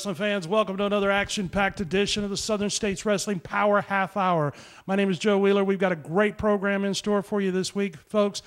wrestling fans. Welcome to another action-packed edition of the Southern States Wrestling Power Half Hour. My name is Joe Wheeler. We've got a great program in store for you this week, folks.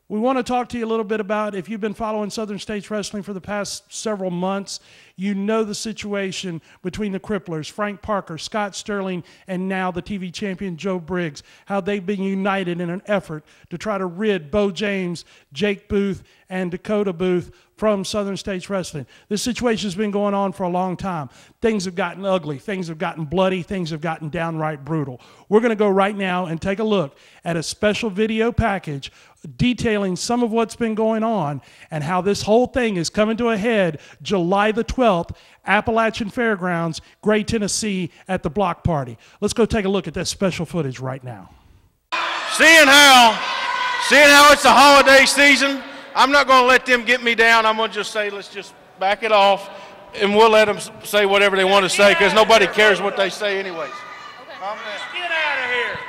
We want to talk to you a little bit about, if you've been following Southern States Wrestling for the past several months, you know the situation between the Cripplers, Frank Parker, Scott Sterling, and now the TV Champion Joe Briggs, how they've been united in an effort to try to rid Beau James, Jake Booth, and Dakota Booth from Southern States Wrestling. This situation has been going on for a long time. Things have gotten ugly. Things have gotten bloody. Things have gotten downright brutal. We're going to go right now and take a look at a special video package detailing some of what's been going on and how this whole thing is coming to a head July the 12th, Appalachian Fairgrounds, Gray, Tennessee, at the block party. Let's go take a look at that special footage right now. Seeing how it's the holiday season, I'm not going to let them get me down. I'm going to just say, let's just back it off, and we'll let them say whatever they want to say, because nobody cares what they say anyways. Okay. Get out of here.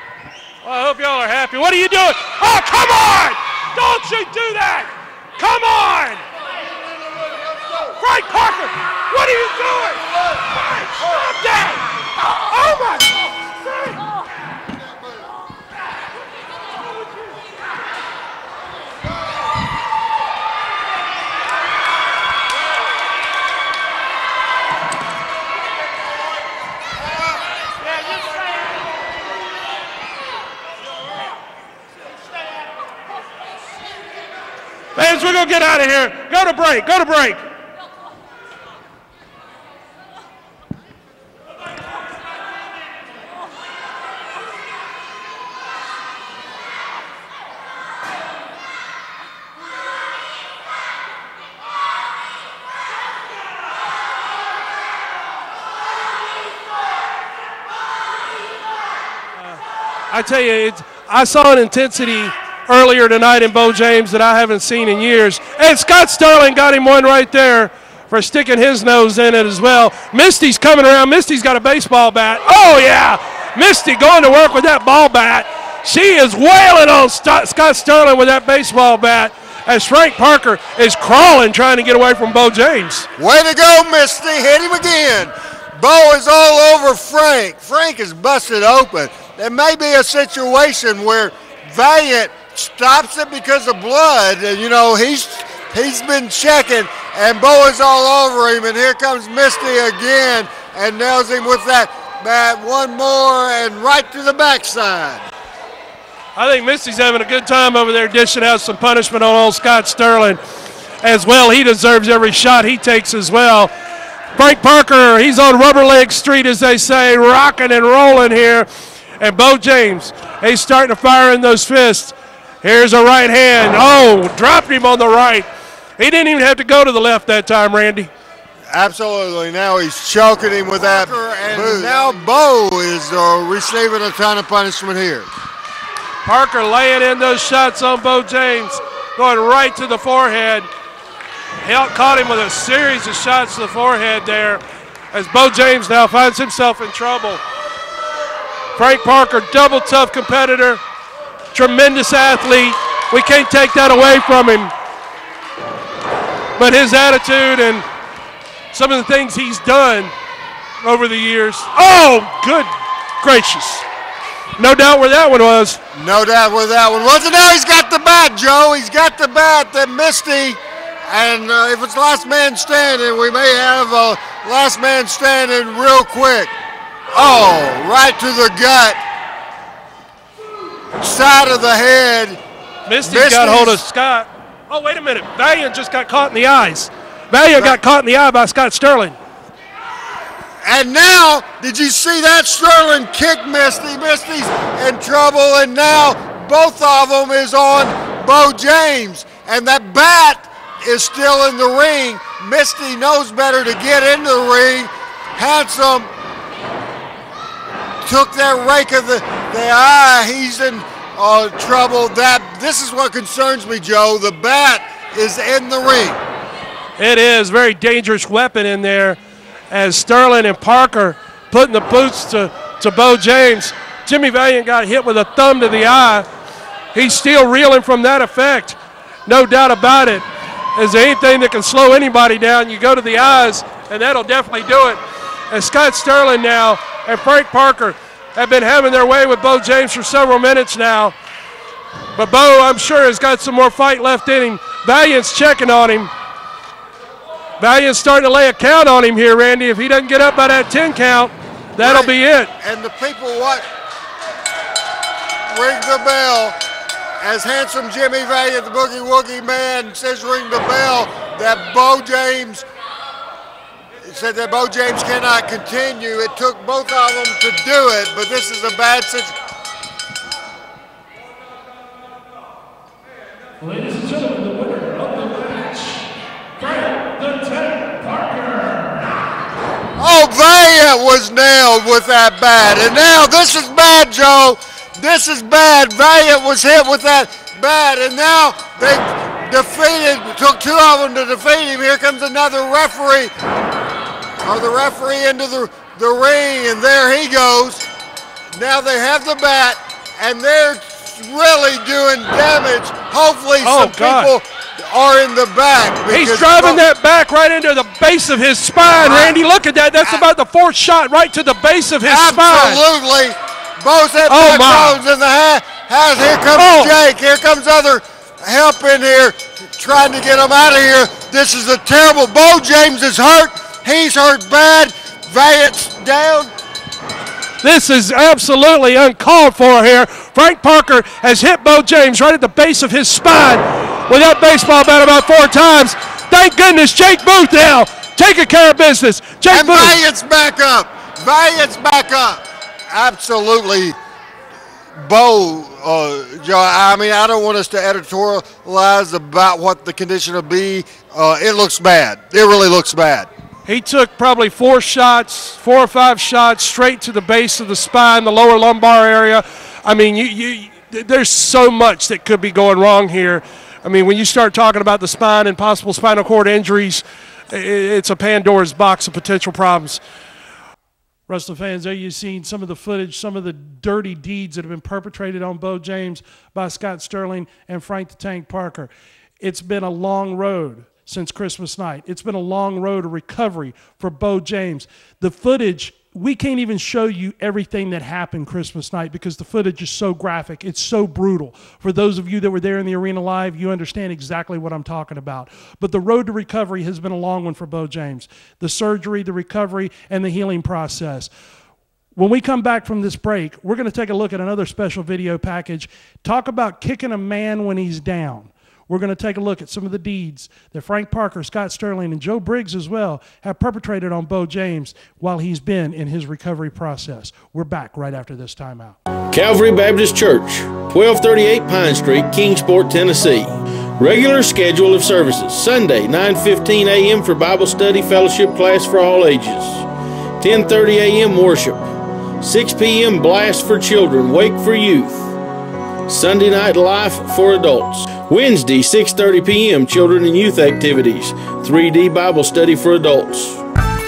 Well, I hope y'all are happy. What are you doing? Oh, come on! Don't you do that! Come on! Frank Parker, what are you doing? Frank, stop that! Oh, my God! Fans, we're going to get out of here. Go to break. Go to break. I tell you, I saw an intensity earlier tonight in Beau James that I haven't seen in years. And Scott Sterling got him one right there for sticking his nose in it as well. Misty's coming around. Misty's got a baseball bat. Oh, yeah. Misty going to work with that ball bat. She is wailing on Scott Sterling with that baseball bat as Frank Parker is crawling trying to get away from Beau James. Way to go, Misty. Hit him again. Beau is all over Frank. Frank is busted open. There may be a situation where Valiant stops it because of blood, and you know he's been checking, and Beau is all over him, and here comes Misty again and nails him with that bat. One more and right to the backside. I think Misty's having a good time over there dishing out some punishment on old Scott Sterling as well. He deserves every shot he takes as well. Frank Parker, he's on rubber leg street, as they say, rocking and rolling here, and Beau James, he's starting to fire in those fists. Here's a right hand. Oh, dropped him on the right. He didn't even have to go to the left that time, Randy. Absolutely. Now he's choking him with that. And now Beau is receiving a ton of punishment here. Parker laying in those shots on Beau James, going right to the forehead. Caught him with a series of shots to the forehead there as Beau James now finds himself in trouble. Frank Parker, double tough competitor. Tremendous athlete. We can't take that away from him. But his attitude and some of the things he's done over the years. Oh, good gracious. No doubt where that one was. No doubt where that one was. And now he's got the bat, Joe. He's got the bat that Misty. And if it's last man standing, we may have a last man standing real quick. Oh, right to the gut. Side of the head. Misty's got hold of Scott. Oh, wait a minute. Valiant just got caught in the eyes. Valiant got caught in the eye by Scott Sterling. And now, did you see that? Sterling kicked Misty. Misty's in trouble, and now both of them is on Beau James. And that bat is still in the ring. Misty knows better to get into the ring. Handsome took that rake of the eye. He's in trouble. This is what concerns me, Joe. The bat is in the ring. It is. Very dangerous weapon in there as Sterling and Parker putting the boots to Beau James. Jimmy Valiant got hit with a thumb to the eye. He's still reeling from that effect. No doubt about it. Is there anything that can slow anybody down? You go to the eyes, and that'll definitely do it. And Scott Sterling now and Frank Parker have been having their way with Beau James for several minutes now. But Beau, I'm sure, has got some more fight left in him. Valiant's checking on him. Valiant's starting to lay a count on him here, Randy. If he doesn't get up by that 10 count, that'll be it. And the people ring the bell as handsome Jimmy Valiant, the Boogie Woogie Man, says ring the bell that Beau James said that Beau James cannot continue. It took both of them to do it, but this is a bad situation. Ladies and gentlemen, the winner of the match, Frank the Tank Parker. Oh, Valiant was nailed with that bat. And now this is bad, Joe. This is bad. Valiant was hit with that bat, and now they took two of them to defeat him. Here comes another referee. Or the referee into the ring, and there he goes. Now they have the bat, and they're really doing damage. Hopefully some people are in the back. He's driving that back right into the base of his spine, Randy. Look at that. That's about the fourth shot right to the base of his spine. Absolutely. Both have backbones in the house. Here comes Jake. Here comes other help in here trying to get him out of here. This is a terrible. Beau James is hurt. He's hurt bad. Valiant's down. This is absolutely uncalled for here. Frank Parker has hit Beau James right at the base of his spine with that baseball bat about 4 times. Thank goodness Jake Booth now taking care of business. Jake Booth. Valiant's back up. Valiant's back up. Absolutely. Beau, Joe, I mean, I don't want us to editorialize about what the condition will be. It looks bad. It really looks bad. He took probably 4 or 5 shots straight to the base of the spine, the lower lumbar area. I mean, there's so much that could be going wrong here. I mean, when you start talking about the spine and possible spinal cord injuries, it's a Pandora's box of potential problems. Wrestling fans, there you've seen some of the footage, some of the dirty deeds that have been perpetrated on Beau James by Scott Sterling and Frank the Tank Parker. It's been a long road since Christmas night. It's been a long road of recovery for Beau James. The footage, we can't even show you everything that happened Christmas night because the footage is so graphic. It's so brutal. For those of you that were there in the arena live, you understand exactly what I'm talking about. But the road to recovery has been a long one for Beau James. The surgery, the recovery, and the healing process. When we come back from this break, we're going to take a look at another special video package. Talk about kicking a man when he's down. We're going to take a look at some of the deeds that Frank Parker, Scott Sterling, and Joe Briggs as well have perpetrated on Beau James while he's been in his recovery process. We're back right after this timeout. Calvary Baptist Church, 1238 Pine Street, Kingsport, Tennessee. Regular schedule of services: Sunday, 9:15 a.m. for Bible study fellowship class for all ages. 10:30 a.m. worship. 6 p.m. blast for children, wake for youth. Sunday night life for adults. Wednesday, 6:30 p.m. children and youth activities. 3D Bible study for adults.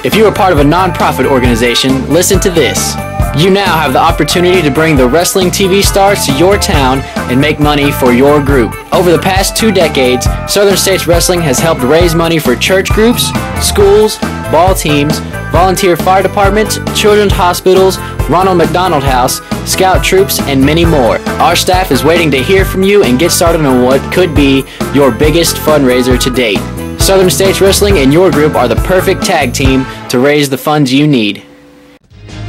If you are part of a non-profit organization, listen to this. You now have the opportunity to bring the wrestling TV stars to your town and make money for your group. Over the past 2 decades, Southern States Wrestling has helped raise money for church groups, schools, ball teams, volunteer fire departments, children's hospitals, Ronald McDonald House, scout troops, and many more. Our staff is waiting to hear from you and get started on what could be your biggest fundraiser to date. Southern States Wrestling and your group are the perfect tag team to raise the funds you need.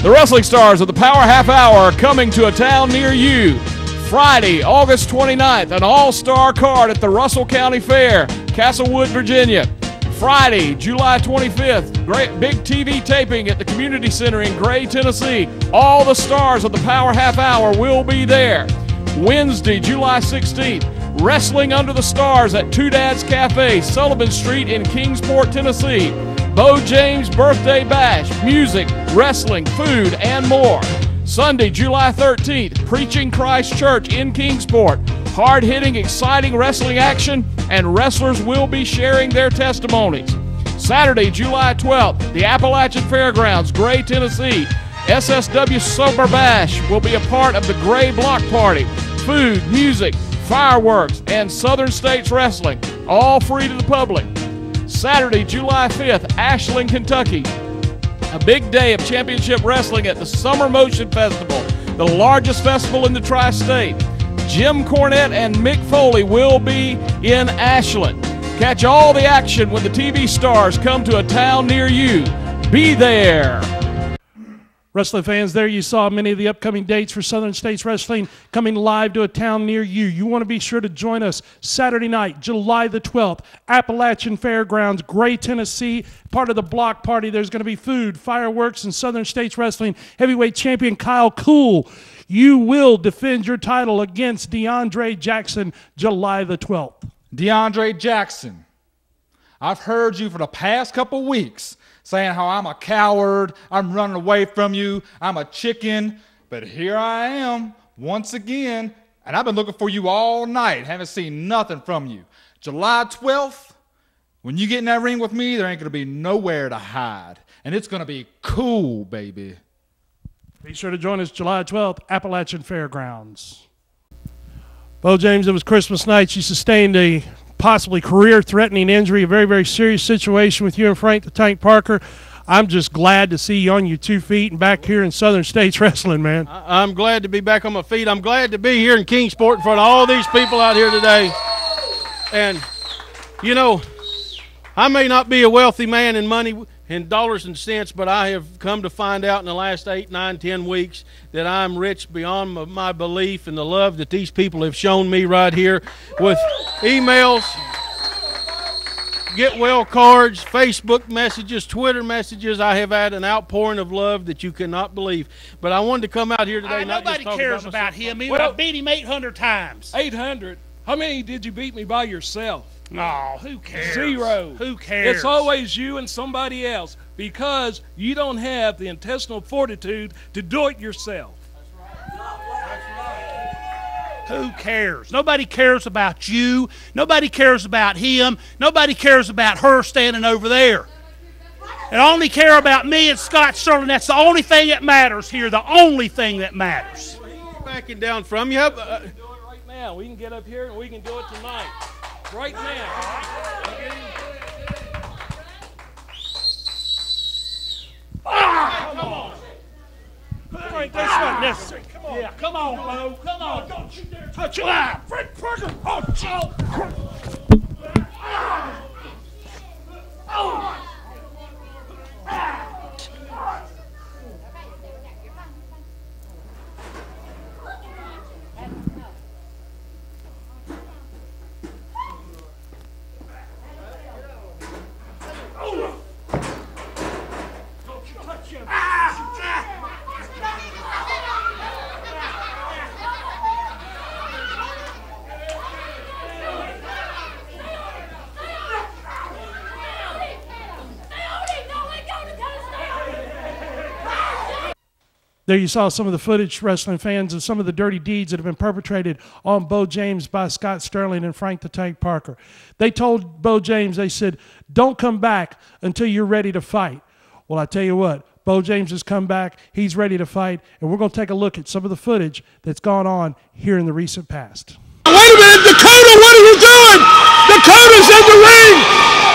The wrestling stars of the Power Half Hour are coming to a town near you. Friday, August 29th, an all-star card at the Russell County Fair, Castlewood, Virginia. Friday, July 25th, big TV taping at the Community Center in Gray, Tennessee. All the stars of the Power Half Hour will be there. Wednesday, July 16th, Wrestling Under the Stars at Two Dads Cafe, Sullivan Street in Kingsport, Tennessee. Beau James Birthday Bash, music, wrestling, food, and more. Sunday, July 13th, Preaching Christ Church in Kingsport. Hard-hitting, exciting wrestling action, and wrestlers will be sharing their testimonies. Saturday, July 12th, the Appalachian Fairgrounds, Gray, Tennessee. SSW Sober Bash will be a part of the Gray Block Party. Food, music, fireworks, and Southern States Wrestling, all free to the public. Saturday, July 5th, Ashland, Kentucky. A big day of championship wrestling at the Summer Motion Festival, the largest festival in the tri-state. Jim Cornette and Mick Foley will be in Ashland. Catch all the action when the TV stars come to a town near you. Be there. Wrestling fans, there you saw many of the upcoming dates for Southern States Wrestling coming live to a town near you. You want to be sure to join us Saturday night, July the 12th, Appalachian Fairgrounds, Gray, Tennessee. Part of the block party, there's going to be food, fireworks, and Southern States Wrestling heavyweight champion Kool. You will defend your title against DeAndre Jackson July the 12th. DeAndre Jackson, I've heard you for the past couple weeks saying how I'm a coward, I'm running away from you, I'm a chicken, but here I am once again, and I've been looking for you all night, haven't seen nothing from you. July 12th, when you get in that ring with me, there ain't going to be nowhere to hide, and it's going to be cool, baby. Be sure to join us July 12th, Appalachian Fairgrounds. Beau James, it was Christmas night. She sustained a possibly career-threatening injury, a very, very serious situation with you and Frank the Tank Parker. I'm just glad to see you on your 2 feet and back here in Southern States Wrestling, man. I'm glad to be back on my feet. I'm glad to be here in Kingsport in front of all these people out here today. And, you know, I may not be a wealthy man in money, in dollars and cents, but I have come to find out in the last 8, 9, 10 weeks that I'm rich beyond my belief, and the love that these people have shown me right here with emails, get well cards, Facebook messages, Twitter messages. I have had an outpouring of love that you cannot believe. But I wanted to come out here today. Nobody cares about him. I beat him 800 times. 800? How many did you beat me by yourself? No, who cares? 0. Who cares? It's always you and somebody else because you don't have the intestinal fortitude to do it yourself. Who cares? Nobody cares about you. Nobody cares about him. Nobody cares about her standing over there. They only care about me and Scott Sterling. That's the only thing that matters here. The only thing that matters. Backing down from you. We can do it right now. We can get up here and we can do it tonight. Right now. Come on. Frank, that's not necessary. Come on. Yeah, come on, Beau. Come on. Don't you dare touch it. Frank Parker. There you saw some of the footage, wrestling fans, of some of the dirty deeds that have been perpetrated on Beau James by Scott Sterling and Frank the Tank Parker. They told Beau James, they said, don't come back until you're ready to fight. Well, I tell you what, Beau James has come back, he's ready to fight, and we're going to take a look at some of the footage that's gone on here in the recent past. Wait a minute, Dakota, what are you doing? Dakota's in the ring.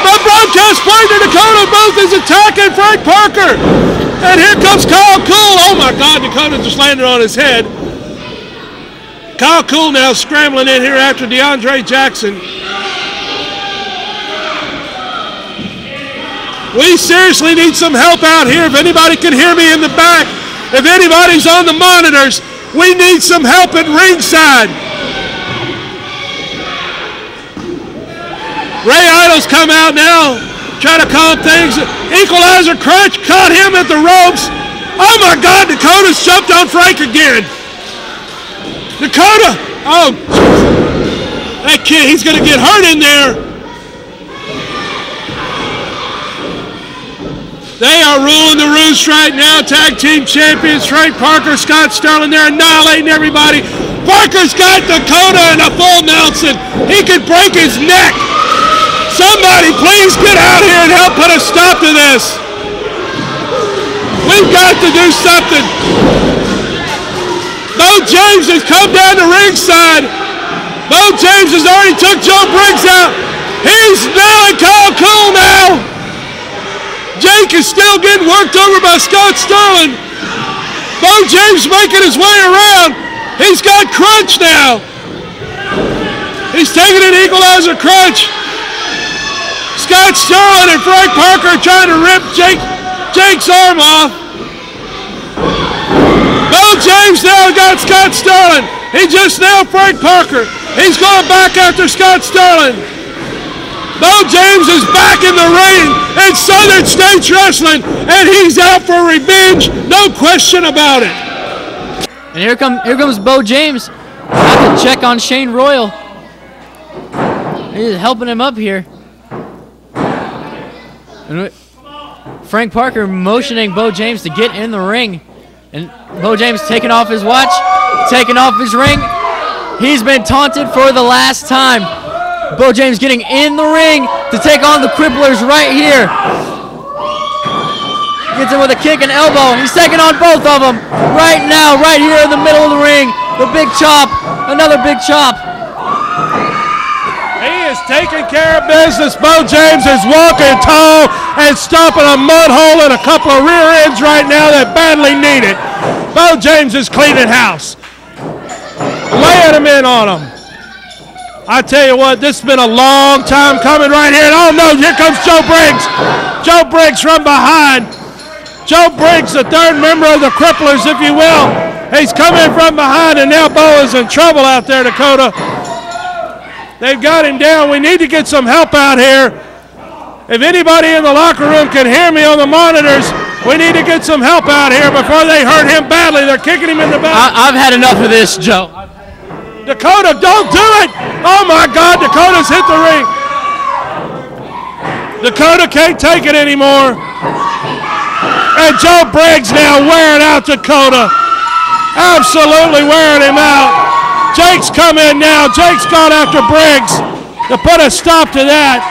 My broadcast partner, Dakota, both is attacking Frank Parker. And here comes Kool. Oh my God, Dakota just landed on his head. Kool now scrambling in here after DeAndre Jackson. We seriously need some help out here. If anybody can hear me in the back, if anybody's on the monitors, we need some help at ringside. Ray Idol's come out now, try to calm things. Equalizer crunch, caught him at the ropes. Oh my God, Dakota's jumped on Frank again. Dakota, oh, that kid, he's gonna get hurt in there. They are ruling the roost right now. Tag team champions, Frank Parker, Scott Sterling, they're annihilating everybody. Parker's got Dakota in a full Nelson. He could break his neck. Somebody please get out here and help put a stop to this. We've got to do something. Beau James has come down to ringside. Beau James has already took Joe Briggs out. He's now called Kool now. Jake is still getting worked over by Scott Sterling. Beau James making his way around. He's got crunch now. He's taking an equalizer crunch. Scott Sterling and Frank Parker trying to rip Jake's arm off. Beau James now got Scott Sterling. He just nailed Frank Parker. He's going back after Scott Sterling. Beau James is back in the ring in Southern States Wrestling, and he's out for revenge, no question about it. And here comes Beau James. Have to check on Shane Royal. He's helping him up here. And Frank Parker motioning Beau James to get in the ring. And Beau James taking off his watch, taking off his ring. He's been taunted for the last time. Beau James getting in the ring to take on the Cripplers right here. Gets him with a kick and elbow. He's taking on both of them right now, right here in the middle of the ring. The big chop, another big chop. He is taking care of business. Beau James is walking tall and stomping a mud hole and a couple of rear ends right now that badly need it. Beau James is cleaning house. Laying him in on him. I tell you what, this has been a long time coming right here. And oh no, here comes Joe Briggs. Joe Briggs from behind. Joe Briggs, the third member of the Cripplers, if you will. He's coming from behind, and now Beau is in trouble out there, Dakota. They've got him down. We need to get some help out here. If anybody in the locker room can hear me on the monitors, we need to get some help out here before they hurt him badly. They're kicking him in the back. I've had enough of this, Joe. Dakota, don't do it! Oh my God, Dakota's hit the ring. Dakota can't take it anymore. And Joe Briggs now wearing out Dakota. Absolutely wearing him out. Jake's come in now. Jake's gone after Briggs to put a stop to that.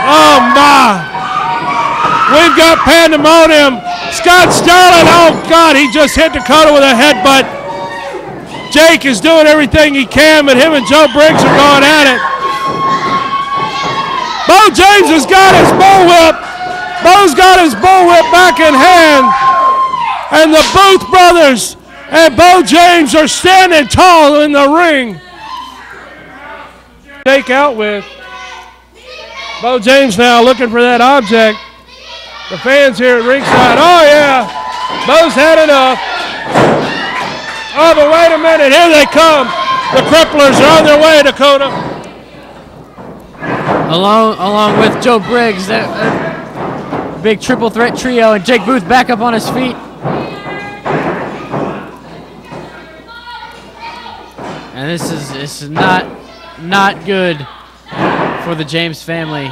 Oh my. We've got pandemonium. Scott Sterling, oh God, he just hit Dakota with a headbutt. Jake is doing everything he can, but him and Joe Briggs are going at it. Beau James has got his bullwhip. Beau's got his bullwhip back in hand. And the Booth brothers and Beau James are standing tall in the ring. Jake out with. Beau James now looking for that object. The fans here at ringside, oh yeah, Beau's had enough. Oh, but wait a minute, here they come. The Cripplers are on their way, Dakota. Along with Joe Briggs, that big triple threat trio, and Jake Booth back up on his feet. And this is not good for the James family.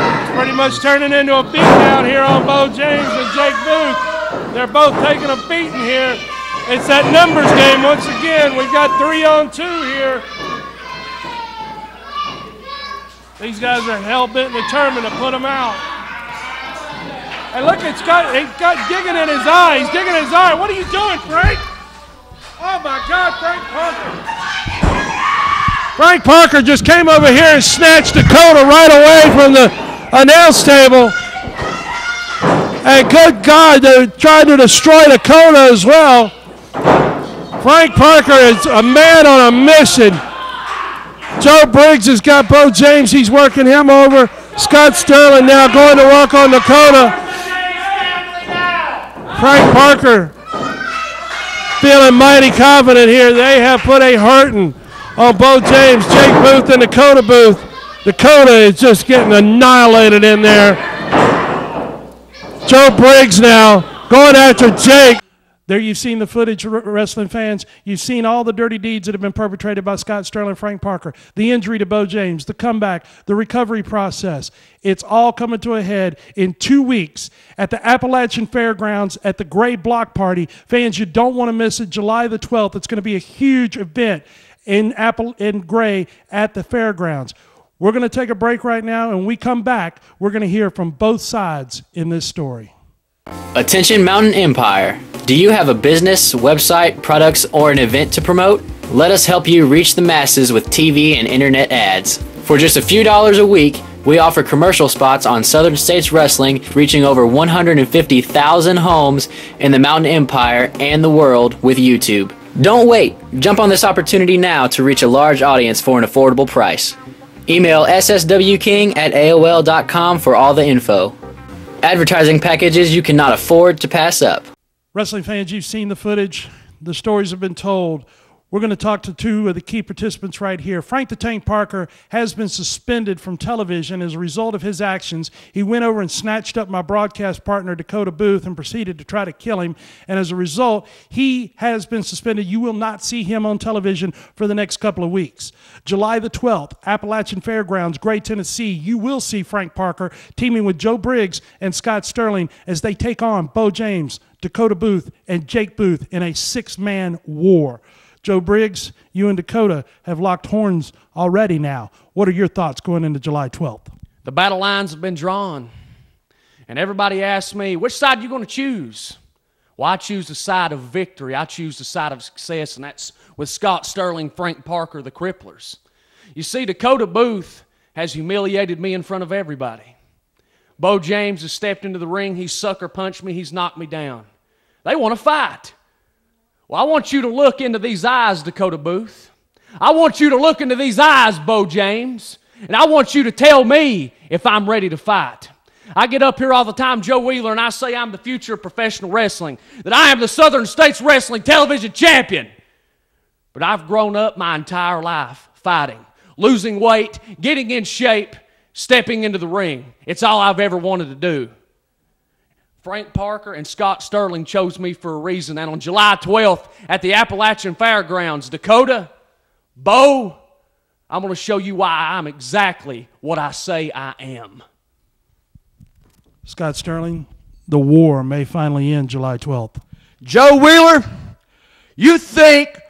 It's pretty much turning into a beatdown here on Beau James and Jake Booth. They're both taking a beating here. It's that numbers game once again. We've got 3-on-2 here. These guys are hell-bent and determined to put them out. And look, he's got digging in his eye. He's digging in his eye. What are you doing, Frank? Oh, my God, Frank Parker. Frank Parker just came over here and snatched Dakota right away from the announce table. And good God, they're trying to destroy Dakota as well. Frank Parker is a man on a mission. Joe Briggs has got Beau James. He's working him over. Scott Sterling now going to work on Dakota. Frank Parker feeling mighty confident here. They have put a hurting on Beau James, Jake Booth, and Dakota Booth. Dakota is just getting annihilated in there. Joe Briggs now going after Jake. There you've seen the footage, wrestling fans. You've seen all the dirty deeds that have been perpetrated by Scott Sterling and Frank Parker. The injury to Beau James, the comeback, the recovery process. It's all coming to a head in 2 weeks at the Appalachian Fairgrounds at the Gray Block Party. Fans, you don't want to miss it. July the 12th. It's going to be a huge event in Gray at the Fairgrounds. We're going to take a break right now, and when we come back, we're going to hear from both sides in this story. Attention Mountain Empire. Do you have a business, website, products, or an event to promote? Let us help you reach the masses with TV and internet ads. For just a few dollars a week, we offer commercial spots on Southern States Wrestling, reaching over 150,000 homes in the Mountain Empire and the world with YouTube. Don't wait. Jump on this opportunity now to reach a large audience for an affordable price. Email sswking@aol.com for all the info. Advertising packages you cannot afford to pass up. Wrestling fans, you've seen the footage. The stories have been told. We're going to talk to two of the key participants right here. Frank the Tank Parker has been suspended from television as a result of his actions. He went over and snatched up my broadcast partner, Dakota Booth, and proceeded to try to kill him. And as a result, he has been suspended. You will not see him on television for the next couple of weeks. July the 12th, Appalachian Fairgrounds, Gray, Tennessee. You will see Frank Parker teaming with Joe Briggs and Scott Sterling as they take on Beau James, Dakota Booth, and Jake Booth in a six-man war. Joe Briggs, you and Dakota have locked horns already now. What are your thoughts going into July 12th? The battle lines have been drawn, and everybody asks me, which side are you going to choose? Well, I choose the side of victory. I choose the side of success, and that's with Scott Sterling, Frank Parker, the Cripplers. You see, Dakota Booth has humiliated me in front of everybody. Beau James has stepped into the ring. He's sucker punched me. He's knocked me down. They want to fight. Well, I want you to look into these eyes, Dakota Booth. I want you to look into these eyes, Beau James. And I want you to tell me if I'm ready to fight. I get up here all the time, Joe Wheeler, and I say I'm the future of professional wrestling, that I am the Southern States Wrestling Television Champion. But I've grown up my entire life fighting, losing weight, getting in shape, stepping into the ring. It's all I've ever wanted to do. Frank Parker and Scott Sterling chose me for a reason. And on July 12th at the Appalachian Fairgrounds, Dakota, Beau, I'm going to show you why I'm exactly what I say I am. Scott Sterling, the war may finally end July 12th. Joe Wheeler, you think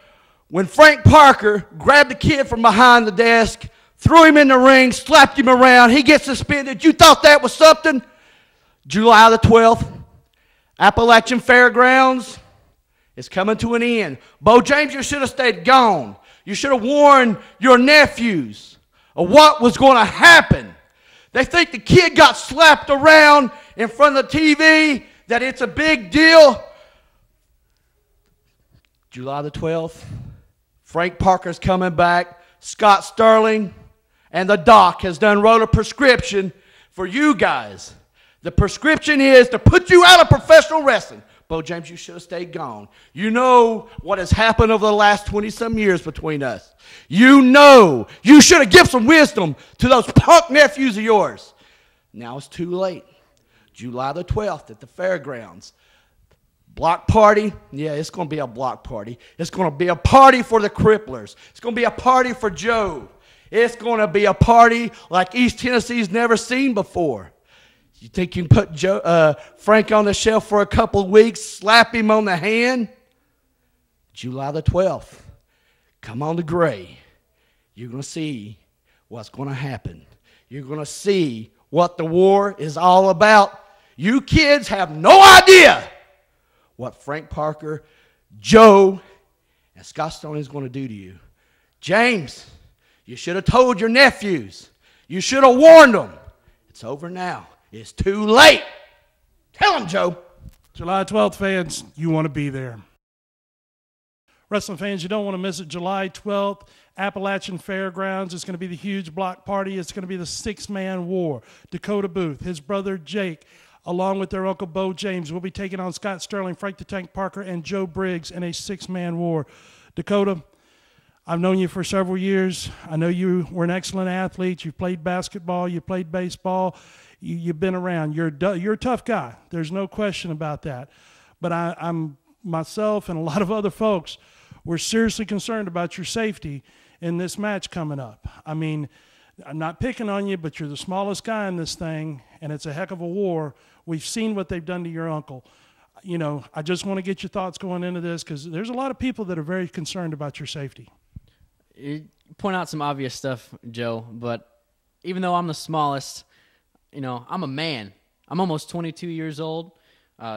when Frank Parker grabbed the kid from behind the desk, threw him in the ring, slapped him around, he gets suspended, you thought that was something? July the 12th, Appalachian Fairgrounds is coming to an end. Beau James, you should have stayed gone. You should have warned your nephews of what was going to happen. They think the kid got slapped around in front of the TV, that it's a big deal. July the 12th, Frank Parker's coming back. Scott Sterling and the doc has done wrote a prescription for you guys. The prescription is to put you out of professional wrestling. Beau James, you should have stayed gone. You know what has happened over the last 20-some years between us. You know you should have given some wisdom to those punk nephews of yours. Now it's too late. July the 12th at the fairgrounds. Block party. Yeah, it's going to be a block party. It's going to be a party for the Cripplers. It's going to be a party for Joe. It's going to be a party like East Tennessee's never seen before. You think you can put Frank on the shelf for a couple of weeks, slap him on the hand? July the 12th, come on to Gray. You're going to see what's going to happen. You're going to see what the war is all about. You kids have no idea what Frank Parker, Joe, and Scott Sterling is going to do to you. James, you should have told your nephews. You should have warned them. It's over now. It's too late. Tell them, Joe. July 12th, fans, you want to be there. Wrestling fans, you don't want to miss it. July 12th, Appalachian Fairgrounds. It's going to be the huge block party. It's going to be the six-man war. Dakota Booth, his brother Jake, along with their uncle Beau James, will be taking on Scott Sterling, Frank the Tank Parker, and Joe Briggs in a six-man war. Dakota, I've known you for several years. I know you were an excellent athlete. You've played basketball. You played baseball. You've been around. You're a tough guy. There's no question about that. But I'm myself and a lot of other folks, we're seriously concerned about your safety in this match coming up. I mean, I'm not picking on you, but you're the smallest guy in this thing, and it's a heck of a war. We've seen what they've done to your uncle. You know, I just want to get your thoughts going into this because there's a lot of people that are very concerned about your safety. You point out some obvious stuff, Joe, but even though I'm the smallest, you know, I'm a man. I'm almost 22 years old.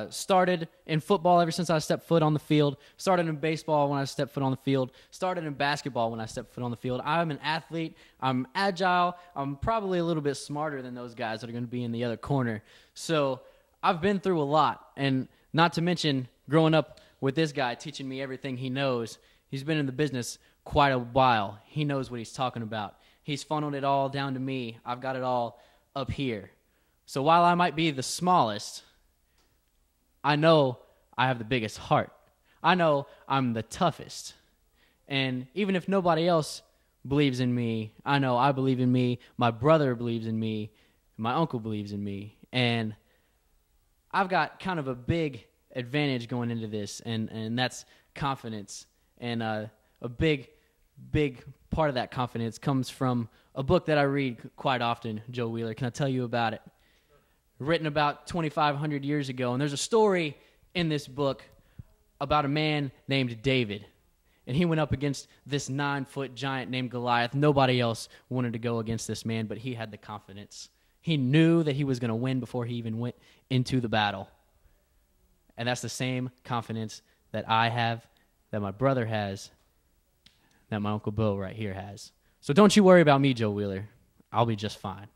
Started in football ever since I stepped foot on the field. Started in baseball when I stepped foot on the field. Started in basketball when I stepped foot on the field. I'm an athlete. I'm agile. I'm probably a little bit smarter than those guys that are going to be in the other corner. So I've been through a lot, and not to mention growing up with this guy teaching me everything he knows. He's been in the business quite a while. He knows what he's talking about. He's funneled it all down to me. I've got it all up here. So while I might be the smallest, I know I have the biggest heart. I know I'm the toughest. And even if nobody else believes in me, I know I believe in me. My brother believes in me. My uncle believes in me. And I've got kind of a big advantage going into this, and that's confidence. And a big part of that confidence comes from a book that I read quite often, Joe Wheeler. Can I tell you about it? Written about 2,500 years ago. And there's a story in this book about a man named David. And he went up against this 9-foot giant named Goliath. Nobody else wanted to go against this man, but he had the confidence. He knew that he was going to win before he even went into the battle. And that's the same confidence that I have, that my brother has, that my Uncle Beau right here has. So don't you worry about me, Joe Wheeler. I'll be just fine.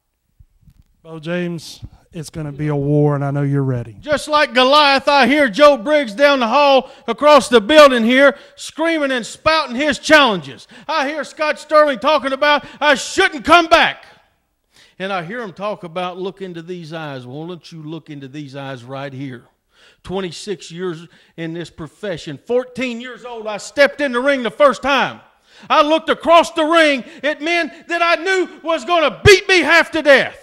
Beau James, it's going to be a war, and I know you're ready. Just like Goliath, I hear Joe Briggs down the hall across the building here screaming and spouting his challenges. I hear Scott Sterling talking about I shouldn't come back. And I hear him talk about look into these eyes. Well, why don't you look into these eyes right here? 26 years in this profession. 14 years old, I stepped in the ring the first time. I looked across the ring at men that I knew was going to beat me half to death.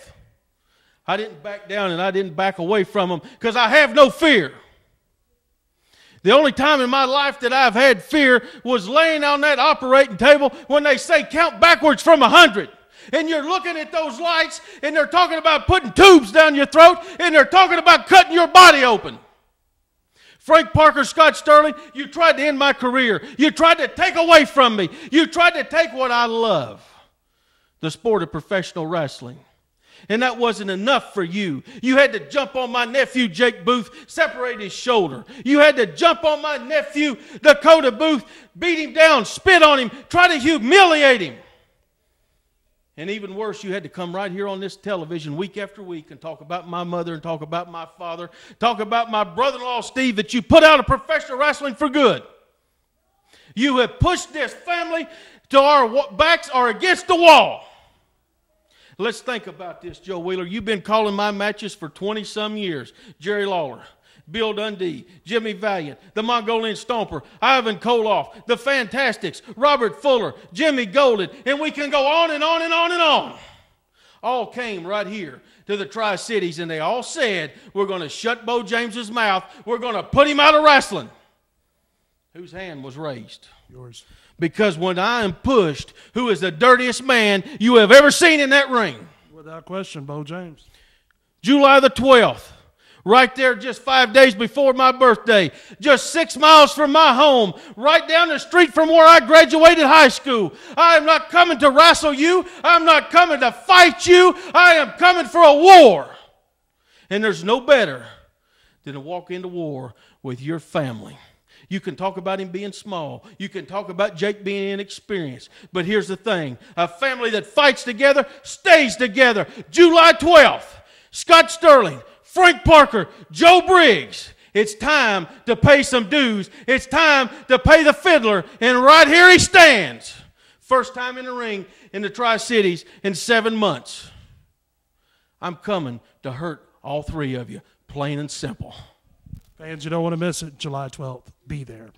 I didn't back down and I didn't back away from them because I have no fear. The only time in my life that I've had fear was laying on that operating table when they say count backwards from 100. And you're looking at those lights and they're talking about putting tubes down your throat and they're talking about cutting your body open. Frank Parker, Scott Sterling, you tried to end my career. You tried to take away from me. You tried to take what I love, the sport of professional wrestling. And that wasn't enough for you. You had to jump on my nephew, Jake Booth, separate his shoulder. You had to jump on my nephew, Dakota Booth, beat him down, spit on him, try to humiliate him. And even worse, you had to come right here on this television week after week and talk about my mother and talk about my father, talk about my brother-in-law, Steve, that you put out of professional wrestling for good. You have pushed this family till our backs are against the wall. Let's think about this, Joe Wheeler. You've been calling my matches for 20-some years. Jerry Lawler, Bill Dundee, Jimmy Valiant, the Mongolian Stomper, Ivan Koloff, the Fantastics, Robert Fuller, Jimmy Golden, and we can go on and on and on and on. All came right here to the Tri-Cities, and they all said, we're going to shut Beau James's mouth. We're going to put him out of wrestling. Whose hand was raised? Yours. Because when I am pushed, who is the dirtiest man you have ever seen in that ring? Without question, Beau James. July the 12th, right there just 5 days before my birthday, just 6 miles from my home, right down the street from where I graduated high school. I am not coming to wrestle you. I'm not coming to fight you. I am coming for a war. And there's no better than to walk into war with your family. You can talk about him being small. You can talk about Jake being inexperienced. But here's the thing. A family that fights together stays together. July 12th, Scott Sterling, Frank Parker, Joe Briggs. It's time to pay some dues. It's time to pay the fiddler. And right here he stands. First time in the ring in the Tri-Cities in 7 months. I'm coming to hurt all three of you, plain and simple. Fans, you don't want to miss it. July 12th. Be there.